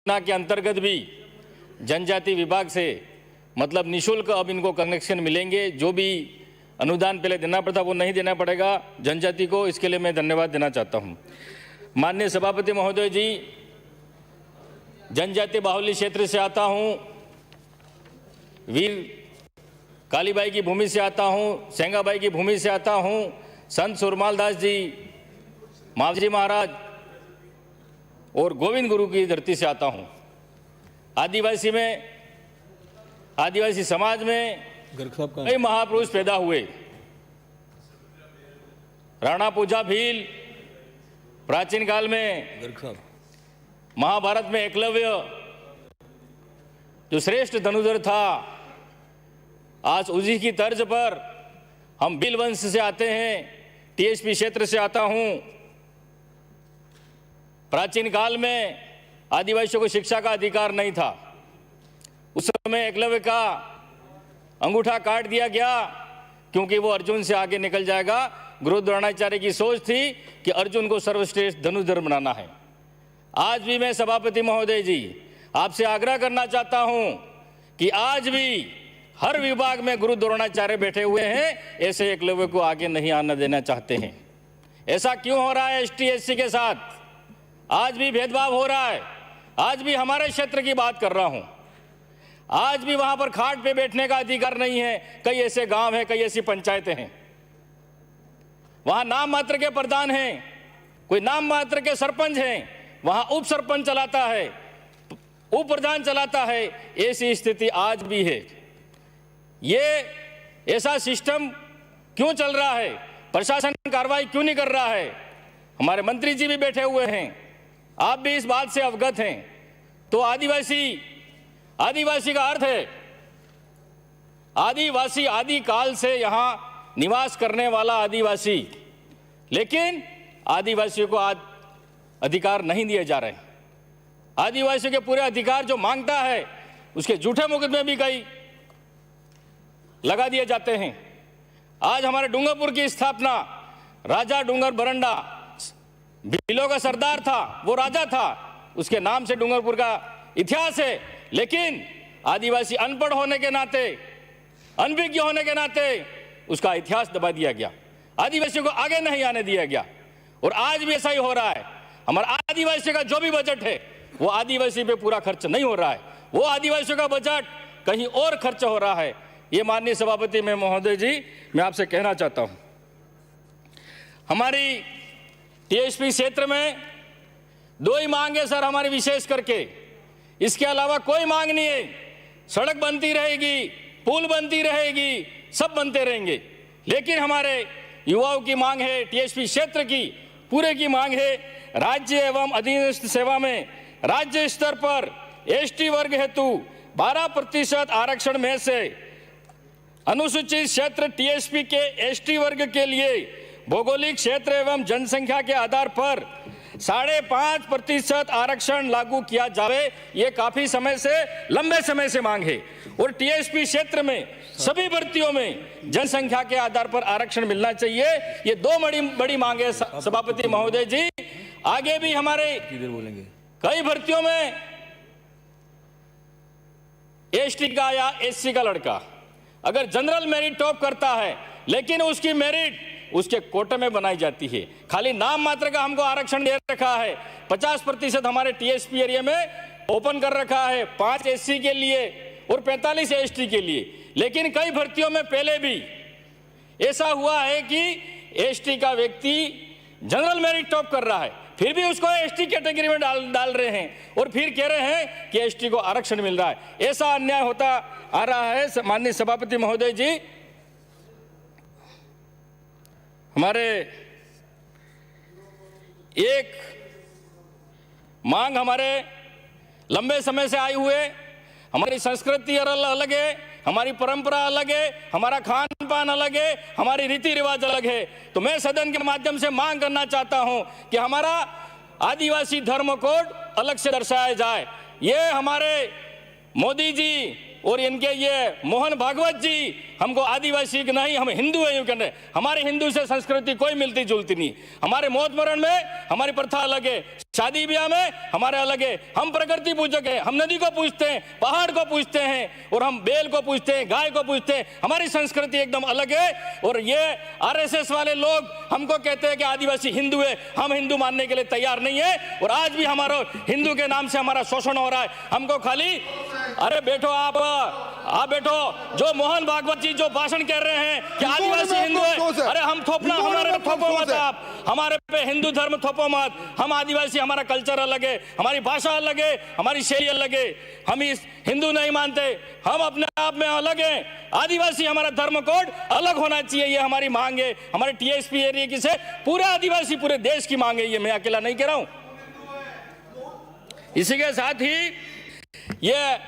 योजना के अंतर्गत भी जनजाति विभाग से मतलब निःशुल्क अब इनको कनेक्शन मिलेंगे। जो भी अनुदान पहले देना पड़ता वो नहीं देना पड़ेगा जनजाति को। इसके लिए मैं धन्यवाद देना चाहता हूँ। माननीय सभापति महोदय जी, जनजाति बाहुल्य क्षेत्र से आता हूँ, वीर कालीबाई की भूमि से आता हूँ, सेंगाबाई की भूमि से आता हूँ, संत सुरमाल दास जी, मावजी महाराज और गोविंद गुरु की धरती से आता हूँ। आदिवासी समाज में कई महापुरुष पैदा हुए। राणा पूजा भील, प्राचीन काल में महाभारत में एकलव्य जो श्रेष्ठ धनुर्धर था, आज उसी की तर्ज पर हम भील वंश से आते हैं। टीएसपी क्षेत्र से आता हूं। प्राचीन काल में आदिवासियों को शिक्षा का अधिकार नहीं था। उस समय एकलव्य का अंगूठा काट दिया गया क्योंकि वो अर्जुन से आगे निकल जाएगा। गुरु द्रोणाचार्य की सोच थी कि अर्जुन को सर्वश्रेष्ठ धनुर्धर बनाना है। आज भी मैं सभापति महोदय जी आपसे आग्रह करना चाहता हूं कि आज भी हर विभाग में गुरु द्रोणाचार्य बैठे हुए हैं, ऐसे एकलव्य को आगे नहीं आना देना चाहते हैं। ऐसा क्यों हो रहा है? एसटी एससी के साथ आज भी भेदभाव हो रहा है। आज भी हमारे क्षेत्र की बात कर रहा हूं, आज भी वहां पर खाट पे बैठने का अधिकार नहीं है। कई ऐसे गांव हैं, कई ऐसी पंचायतें हैं, वहां नाम मात्र के प्रधान हैं, कोई नाम मात्र के सरपंच हैं, वहां उप सरपंच चलाता है, उप प्रधान चलाता है। ऐसी स्थिति आज भी है। ये ऐसा सिस्टम क्यों चल रहा है? प्रशासन कार्रवाई क्यों नहीं कर रहा है? हमारे मंत्री जी भी बैठे हुए हैं, आप भी इस बात से अवगत हैं। तो आदिवासी का अर्थ है आदिवासी, आदि काल से यहां निवास करने वाला आदिवासी। लेकिन आदिवासियों को आज अधिकार नहीं दिए जा रहे। आदिवासियों के पूरे अधिकार जो मांगता है उसके झूठे मुकदमे भी कई लगा दिए जाते हैं। आज हमारे डूंगरपुर की स्थापना राजा डूंगर बरंडा, भीलों का सरदार था, वो राजा था, उसके नाम से डूंगरपुर का इतिहास है। लेकिन आदिवासी अनपढ़ होने के नाते, अनभिज्ञ होने के नाते उसका इतिहास दबा दिया गया, आदिवासियों को आगे नहीं आने दिया गया। और आज भी ऐसा ही हो रहा है। हमारा आदिवासी का जो भी बजट है वो आदिवासी पे पूरा खर्च नहीं हो रहा है, वो आदिवासियों का बजट कहीं और खर्च हो रहा है। ये माननीय सभापति में महोदय जी मैं आपसे कहना चाहता हूं। हमारी टीएसपी क्षेत्र में दो ही मांग है सर हमारी, विशेष करके इसके अलावा कोई मांग नहीं है। सड़क बनती रहेगी, पुल बनती रहेगी, सब बनते रहेंगे, लेकिन हमारे युवाओं की मांग है, टीएसपी क्षेत्र की पूरे की मांग है, राज्य एवं अधीनस्थ सेवा में राज्य स्तर पर एसटी वर्ग हेतु 12% आरक्षण में से अनुसूचित क्षेत्र टीएसपी के एसटी वर्ग के लिए भौगोलिक क्षेत्र एवं जनसंख्या के आधार पर 5.5% आरक्षण लागू किया जाए। ये काफी समय से, लंबे समय से मांग है। और टीएसपी क्षेत्र में सभी भर्तियों में जनसंख्या के आधार पर आरक्षण मिलना चाहिए। ये दो बड़ी मांग है सभापति महोदय जी। आगे भी हमारे कई भर्तियों में एसटी का या एससी का लड़का अगर जनरल मेरिट टॉप करता है, लेकिन उसकी मेरिट उसके कोटे में बनाई जाती है। खाली नाम मात्र का हमको आरक्षण दे रखा है। 50% हमारे टीएसपी एरिया में ओपन कर रखा है, 5 एससी के लिए और 45 एसटी के लिए। लेकिन कई भर्तियों में पहले भी ऐसा हुआ है कि एसटी का व्यक्ति जनरल मेरिट टॉप कर रहा है, फिर भी उसको एसटी कैटेगरी में डाल रहे हैं और फिर कह रहे हैं कि एसटी को आरक्षण मिल रहा है। ऐसा अन्याय होता आ रहा है। माननीय सभापति महोदय जी, हमारे एक मांग हमारे लंबे समय से आई हुए, हमारी संस्कृति अलग है, हमारी परंपरा अलग है, हमारा खान पान अलग है, हमारी रीति रिवाज अलग है। तो मैं सदन के माध्यम से मांग करना चाहता हूं कि हमारा आदिवासी धर्म कोड अलग से दर्शाया जाए। ये हमारे मोदी जी और इनके ये मोहन भागवत जी हमको आदिवासी की नहीं, हम हिंदू हैं यूं कहते हैं। हमारे हिंदू से संस्कृति कोई मिलती जुलती नहीं। हमारे मौत मरण में हमारी प्रथा अलग है, शादी ब्याह में हमारे अलग है। हम प्रकृति पूजक हैं, हम नदी को पूजते हैं, पहाड़ को पूजते हैं, और हम बैल को पूजते हैं, गाय को पूजते हैं। हमारी संस्कृति एकदम अलग है। और ये आरएसएस वाले लोग हमको कहते हैं कि आदिवासी हिंदू है, हम हिंदू मानने के लिए तैयार नहीं है। और आज भी हमारा हिंदू के नाम से हमारा शोषण हो रहा है। हमको खाली अरे बैठो, आप बैठो। जो मोहन भागवत जी जो भाषण कह रहे हैं कि आदिवासी हिंदू है, अरे हम थोपना, हमारे पे थोपो मत आप, हमारे पे हिंदू धर्म थोपो मत। हम आदिवासी, हमारा कल्चर अलग है, हमारी भाषा अलग है, हमारी शैली अलग है। हम इस हिंदू नहीं मानते, हम अपने आप में अलग हैं। आदिवासी हमारा धर्म कोड अलग होना चाहिए, ये हमारी मांग है। हमारे टीएसपी एरिया की से पूरे आदिवासी, पूरे देश की मांग है, ये मैं अकेला नहीं कह रहा हूं। इसी के साथ ही ये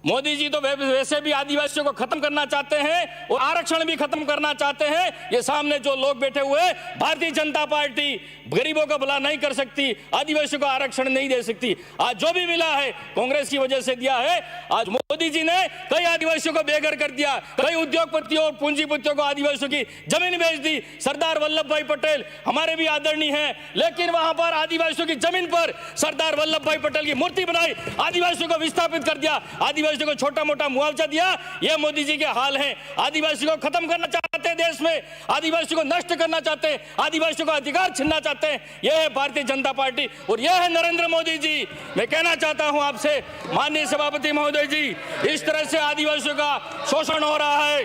मोदी जी तो वैसे भी आदिवासियों को खत्म करना चाहते हैं और आरक्षण भी खत्म करना चाहते हैं। ये सामने जो लोग बैठे हुए, भारतीय जनता पार्टी गरीबों का भला नहीं कर सकती, आदिवासियों को आरक्षण नहीं दे सकती। आज जो भी मिला है कांग्रेस की वजह से दिया है। आज मोदी जी ने कई आदिवासियों को बेघर कर दिया, कई उद्योगपतियों और पूंजीपतियों को आदिवासियों की जमीन बेच दी। सरदार वल्लभ भाई पटेल हमारे भी आदरणीय हैं, लेकिन वहां पर आदिवासियों की जमीन पर सरदार वल्लभ भाई पटेल की मूर्ति बनाई, आदिवासियों को विस्थापित कर दिया, आदिवासियों को छोटा मोटा मुआवजा दिया। ये मोदी जी के हाल हैं। आदिवासी को खत्म करना चाहते हैं देश में, आदिवासी को नष्ट करना चाहते हैं, आदिवासियों का अधिकार छीनना चाहते हैं। यह है भारतीय जनता पार्टी और यह है नरेंद्र मोदी जी। मैं कहना चाहता हूं आपसे माननीय सभापति महोदय जी, इस तरह से आदिवासियों का शोषण हो रहा है।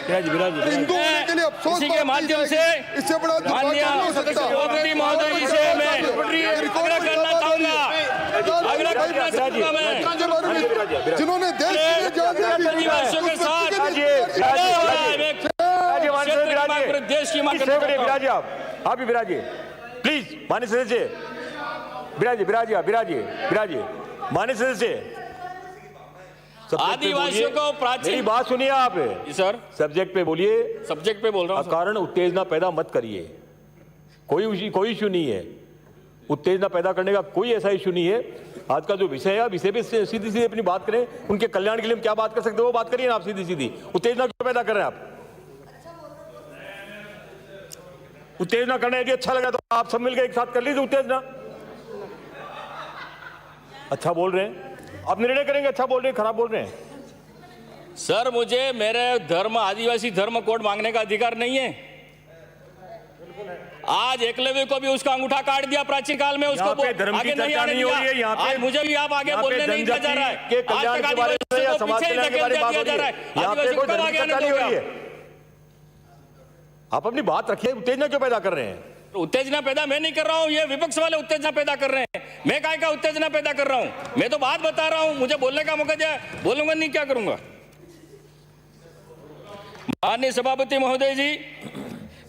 इसी के माध्यम से माननीय सभापति महोदय जी से मैं आग्रह करना चाहूंगा, जिन्होंने देश आदिवासियों के साथ देश की मांग विराजिए, आप भी विराजिए प्लीज। माननीय सदस्य विराजिए माननीय सदस्य। आदिवासियों को प्राचीन, मेरी बात सुनिए आप सर, सब्जेक्ट पे बोलिए। सब्जेक्ट पे बोल रहा हूं। कारण उत्तेजना पैदा मत करिए, कोई इशू नहीं है। उत्तेजना पैदा करने का कोई ऐसा इशू नहीं है। आज का जो विषय है, विषय पे सीधी सीधी अपनी बात करें। उनके कल्याण के लिए हम क्या बात कर सकते हैं वो बात करिए ना आप सीधी सीधी। उत्तेजना क्यों पैदा कर रहे हैं आप? उत्तेजना करना यदि अच्छा लगा तो आप सब मिलकर एक साथ कर लीजिए उत्तेजना। अच्छा बोल रहे हैं आप, निर्णय करेंगे। अच्छा बोल रहे हैं, खराब बोल रहे हैं। सर, मुझे मेरे धर्म, आदिवासी धर्म कोड मांगने का अधिकार नहीं है। आज एकलव्य को भी उसका अंगूठा काट दिया प्राचीन काल में, उसको आगे नहीं आने दिया। आज मुझे भी आप आगे बोलने नहीं दिया जा रहा है। आज तक आदिवासियों को पीछे ही धकेल दिया जा रहा है। आदिवासियों को कब आगे आने दोगे? आप अपनी बात रखिए। उत्तेजना क्यों पैदा कर रहे हैं? उत्तेजना पैदा मैं नहीं कर रहा हूं, ये विपक्ष वाले उत्तेजना पैदा कर रहे हैं। मैं काय का उत्तेजना पैदा कर रहा हूं? मैं तो बात बता रहा हूं, मुझे बोलने का मौका दिया, बोलूंगा नहीं, क्या करूंगा। माननीय सभापति महोदय जी,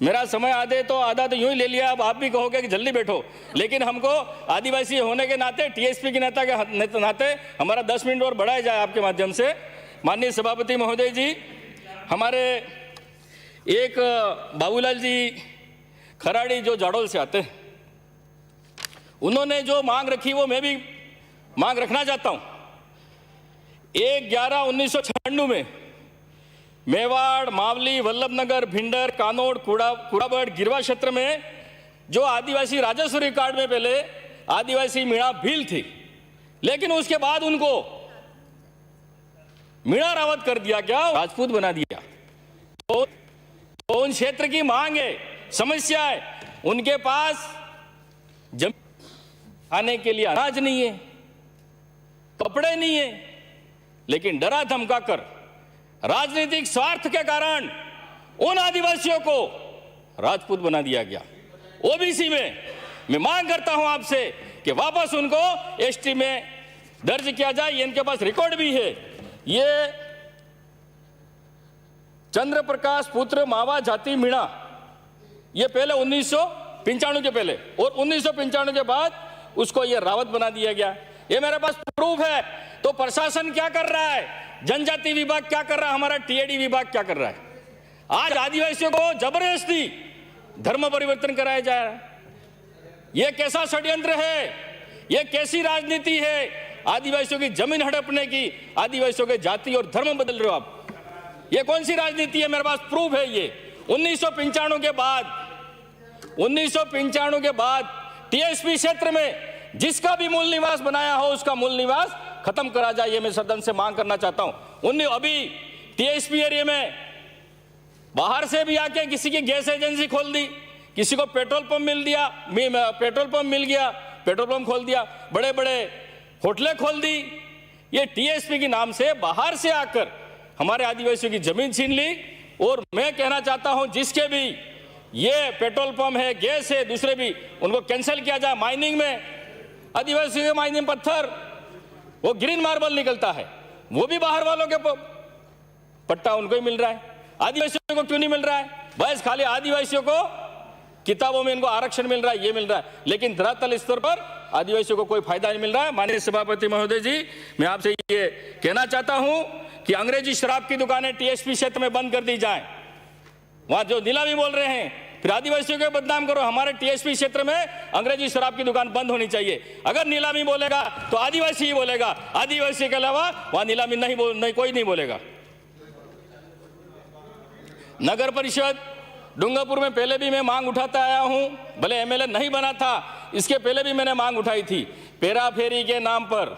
मेरा समय आधा तो यूं ही ले लिया। अब आप भी कहोगे कि जल्दी बैठो, लेकिन हमको आदिवासी होने के नाते, टीएसपी के नेता के नाते हमारा 10 मिनट और बढ़ाया जाए आपके माध्यम से। माननीय सभापति महोदय जी, हमारे एक बाबूलाल जी खराड़ी जो जाडोल से आते हैं, उन्होंने जो मांग रखी वो मैं भी मांग रखना चाहता हूं। 1/11/1996 में मेवाड़, मावली, वल्लभनगर, भिंडर, कानोड़, कुड़ाबड़, गिरवा क्षेत्र में जो आदिवासी राजस्व रिकॉर्ड में पहले आदिवासी मीणा भील थी, लेकिन उसके बाद उनको मीणा रावत कर दिया, क्या राजपूत बना दिया। तो उन क्षेत्र की मांग है, समस्या है, उनके पास जमीन खाने के लिए अनाज नहीं है, कपड़े नहीं है, लेकिन डरा धमका कर राजनीतिक स्वार्थ के कारण उन आदिवासियों को राजपूत बना दिया गया। ओबीसी में मैं मांग करता हूं आपसे कि वापस उनको एसटी में दर्ज किया जाए। इनके पास रिकॉर्ड भी है। ये चंद्र प्रकाश पुत्र मावा जाति मीणा, ये पहले 1995 के पहले, और 1995 के बाद उसको ये रावत बना दिया गया। ये मेरे पास प्रूफ है। तो प्रशासन क्या कर रहा है? जनजाति विभाग क्या कर रहा है? हमारा टीएडी विभाग क्या कर रहा है? आज आदिवासियों को जबरदस्ती धर्म परिवर्तन कराया जा रहा है। यह कैसा षड्यंत्र है? यह कैसी राजनीति है? आदिवासियों की जमीन हड़पने की, आदिवासियों के जाति और धर्म बदल रहे हो आप। ये कौन सी राजनीति है? मेरे पास प्रूफ है। ये 1995 के बाद टीएसपी क्षेत्र में जिसका भी मूल निवास बनाया हो उसका मूल निवास खत्म करा जाए, ये मैं सदन से मांग करना चाहता हूं। अभी टीएसपी एरिया में बाहर से भी आके किसी की गैस एजेंसी खोल दी, किसी को पेट्रोल पंप मिल गया, पेट्रोल पंप खोल दिया, बड़े बड़े होटलें खोल दी। ये टीएसपी के नाम से बाहर से आकर हमारे आदिवासियों की जमीन छीन ली। और मैं कहना चाहता हूं जिसके भी ये पेट्रोल पंप है, गैस है, दूसरे भी, उनको कैंसिल किया जाए। माइनिंग में आदिवासियों के माइनिंग पत्थर, वो ग्रीन मार्बल निकलता है, वो भी बाहर वालों के पट्टा उनको ही मिल रहा है, आदिवासियों को क्यों नहीं मिल रहा है? बस खाली आदिवासियों को किताबों में इनको आरक्षण मिल रहा है, ये मिल रहा है, लेकिन धरातल स्तर पर आदिवासियों को कोई फायदा नहीं मिल रहा है। माननीय सभापति महोदय जी, मैं आपसे ये कहना चाहता हूं कि अंग्रेजी शराब की दुकानें टीएसपी क्षेत्र में बंद कर दी जाए। वहां जो नीलामी बोल रहे हैं, फिर आदिवासियों को बदनाम करो। हमारे टीएसपी क्षेत्र में अंग्रेजी शराब की दुकान बंद होनी चाहिए। अगर नीलामी बोलेगा तो आदिवासी ही बोलेगा, आदिवासी के अलावा वहां नीलामी नहीं कोई नहीं बोलेगा। नगर परिषद डूंगरपुर में पहले भी मैं मांग उठाता आया हूं, भले एमएलए नहीं बना था, इसके पहले भी मैंने मांग उठाई थी। पेरा फेरी के नाम पर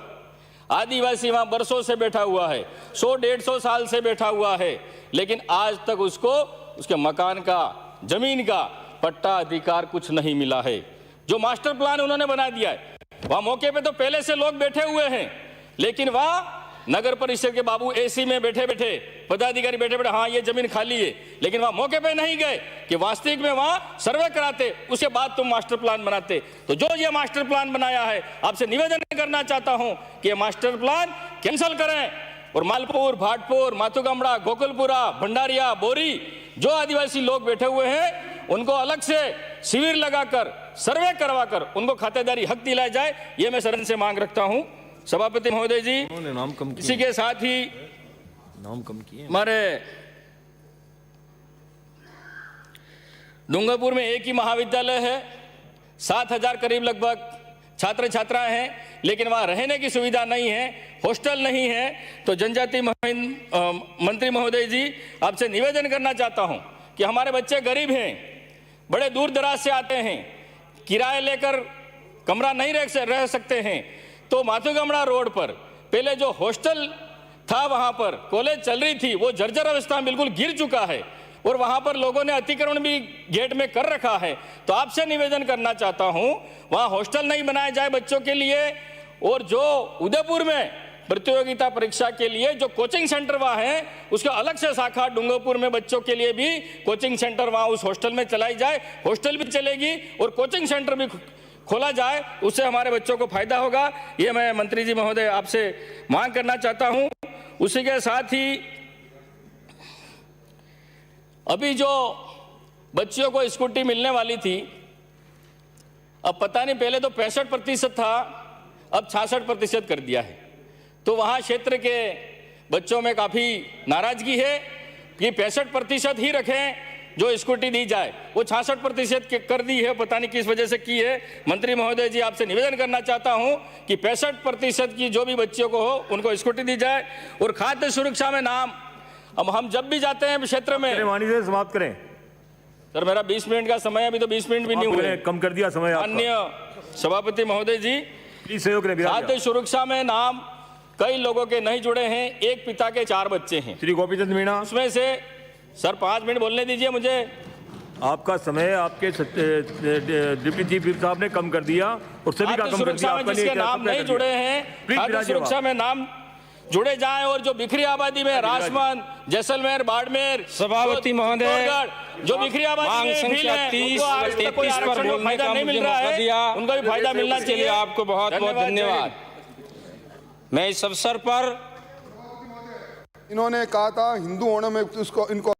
आदिवासी वहां बरसों से बैठा हुआ है, 100-150 साल से बैठा हुआ है, लेकिन आज तक उसको उसके मकान का, जमीन का पट्टा अधिकार कुछ नहीं मिला है। जो मास्टर प्लान उन्होंने बना दिया है, वहां मौके पे तो पहले से लोग बैठे हुए हैं, लेकिन वहां नगर परिषद के बाबू एसी में बैठे बैठे, पदाधिकारी बैठे बैठे, हाँ ये जमीन खाली है, लेकिन वहां मौके पे नहीं गए कि वास्तविक में वहां सर्वे कराते, उसके बाद तुम मास्टर प्लान बनाते। तो जो ये मास्टर प्लान बनाया है, आपसे निवेदन करना चाहता हूं कि मास्टर प्लान कैंसिल करें और मालपुर, भाटपुर, माथुगमड़ा, गोकुलपुरा, भंडारिया, बोरी, जो आदिवासी लोग बैठे हुए हैं उनको अलग से शिविर लगाकर, सर्वे करवाकर उनको खातेदारी हक दिलाया जाए, ये मैं सदन से मांग रखता हूं। सभापति महोदय जी, नाम कम इसी के साथ ही नाम कम किए हमारे डूंगरपुर में एक ही महाविद्यालय है, 7,000 करीब लगभग छात्र छात्राएं हैं, लेकिन वहां रहने की सुविधा नहीं है, हॉस्टल नहीं है। तो जनजाति मंत्री महोदय जी, आपसे निवेदन करना चाहता हूं कि हमारे बच्चे गरीब हैं, बड़े दूर दराज से आते हैं, किराए लेकर कमरा नहीं रह सकते हैं। तो माथुगमड़ा रोड पर पहले जो हॉस्टल था, वहां पर कॉलेज चल रही थी, वो जर्जर अवस्था में बिल्कुल गिर चुका है और वहां पर लोगों ने अतिक्रमण भी गेट में कर रखा है। तो आपसे निवेदन करना चाहता हूं, वहां हॉस्टल नहीं बनाया जाए बच्चों के लिए। और जो उदयपुर में प्रतियोगिता परीक्षा के लिए जो कोचिंग सेंटर वहां है, उसका अलग से शाखा डूंगरपुर में बच्चों के लिए भी कोचिंग सेंटर वहां उस हॉस्टल में चलाई जाए। हॉस्टल भी चलेगी और कोचिंग सेंटर भी खोला जाए, उससे हमारे बच्चों को फायदा होगा। ये मैं मंत्री जी महोदय आपसे मांग करना चाहता हूं। उसी के साथ ही अभी जो बच्चियों को स्कूटी मिलने वाली थी, अब पता नहीं, पहले तो 65% था, अब 66% कर दिया है। तो वहां क्षेत्र के बच्चों में काफी नाराजगी है कि 65% ही रखें जो स्कूटी दी जाए, वो 66% कर दी है, पता नहीं किस वजह से की है। मंत्री महोदय जी, आपसे निवेदन करना चाहता हूं कि 65% की जो भी बच्चियों को हो उनको स्कूटी दी जाए। और खाद्य सुरक्षा में नाम, अब हम जब भी जाते हैं क्षेत्र में, से समाप्त करें सर मेरा 20 मिनट का समय, अभी तो 20 मिनट भी नहीं हुए, कम कर दिया समय। माननीय सभापति महोदय जी, प्लीज सहयोग करें। खाद्य सुरक्षा में नाम कई लोगों के नहीं जुड़े हैं, एक पिता के 4 बच्चे हैं। श्री गोपीचंद मीणा, उसमें से सर 5 मिनट बोलने दीजिए मुझे। आपका समय आपके डिप्टी चीफ व्हिप साहब ने कम कर दिया और सभी का कम कर दिया। आपका जिसके नाम नहीं जुड़े हैं, खाद्य सुरक्षा में नाम जुड़े जाएं। और जो बिखरी आबादी में राजमंद, जैसलमेर, बाड़मेर, सभापति महोदय, जो बिखरी आबादी में फील है, उनको कोई आरक्षण का फायदा नहीं मिल रहा है, उनको भी फायदा मिलना चाहिए। आपको बहुत बहुत धन्यवाद। मैं इस अवसर पर, इन्होंने कहा था हिंदू होने में उसको इनको